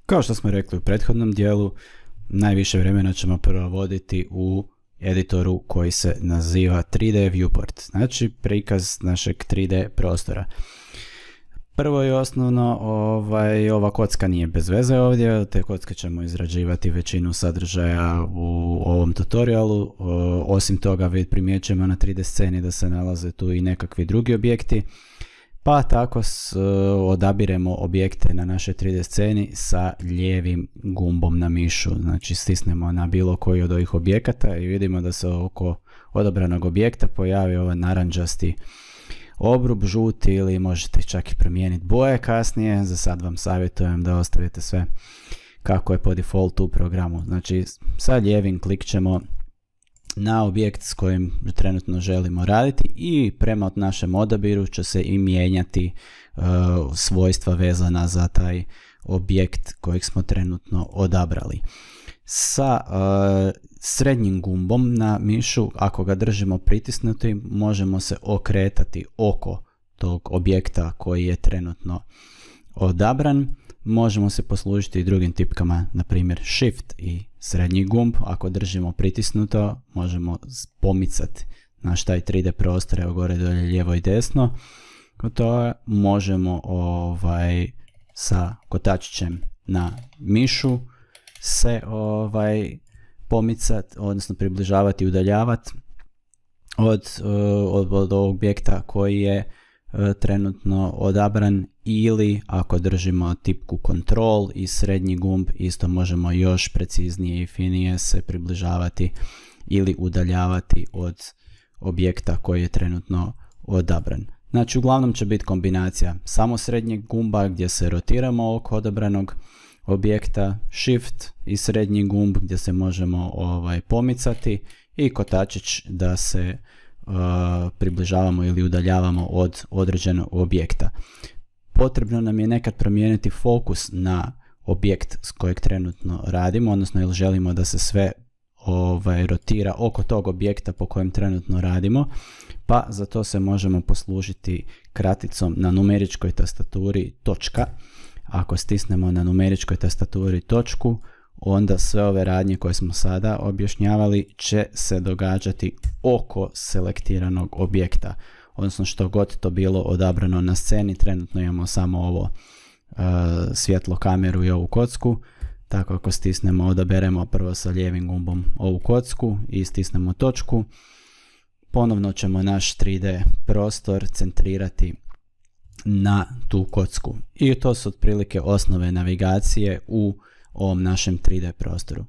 Kao što smo rekli u prethodnom dijelu, najviše vremena ćemo provoditi u editoru koji se naziva 3D Viewport, znači prikaz našeg 3D prostora. Prvo i osnovno, ova kocka nije bez veze ovdje, te kocke ćemo izrađivati većinu sadržaja u ovom tutorialu. Osim toga primjećujemo na 3D sceni da se nalaze tu i nekakvi drugi objekti, pa tako odabiremo objekte na našoj 3D sceni sa lijevim gumbom na mišu. Znači stisnemo na bilo koji od ovih objekata i vidimo da se oko odabranog objekta pojavi ovaj narančasti obrub, žuti, ili možete čak i promijeniti boje kasnije. Za sad vam savjetujem da ostavite sve kako je po defaultu u programu. Znači sa lijevim klik ćemo na objekt s kojim trenutno želimo raditi i prema našem odabiru će se i mijenjati svojstva vezana za taj objekt kojeg smo trenutno odabrali. Sa srednjim gumbom na mišu, ako ga držimo pritisnutim, možemo se okretati oko tog objekta koji je trenutno odabran. Možemo se poslužiti i drugim tipkama, na primjer Shift i srednji gumb. Ako držimo pritisnuto, možemo pomicati naš taj 3D prostor, evo gore, dolje, lijevo i desno. To možemo sa kotačićem na mišu se pomicati, odnosno približavati i udaljavati od ovog objekta koji je trenutno odabran, ili ako držimo tipku Control i srednji gumb, isto možemo još preciznije i finije se približavati ili udaljavati od objekta koji je trenutno odabran. Znači uglavnom će biti kombinacija samo srednjeg gumba gdje se rotiramo oko odabranog objekta, Shift i srednji gumb gdje se možemo pomicati, i kotačić da se približavamo ili udaljavamo od određenog objekta. Potrebno nam je nekad promijeniti fokus na objekt s kojeg trenutno radimo, odnosno ili želimo da se sve rotira oko tog objekta po kojem trenutno radimo, pa za to se možemo poslužiti kraticom na numeričkoj tastaturi točka. Ako stisnemo na numeričkoj tastaturi točku, onda sve ove radnje koje smo sada objašnjavali će se događati oko selektiranog objekta, odnosno što god to bilo odabrano na sceni. Trenutno imamo samo ovo svjetlo kameru i ovu kocku, tako ako stisnemo, odaberemo prvo sa lijevim gumbom ovu kocku i stisnemo točku, ponovno ćemo naš 3D prostor centrirati na tu kocku. I to su otprilike osnove navigacije u ovom našem 3D prostoru.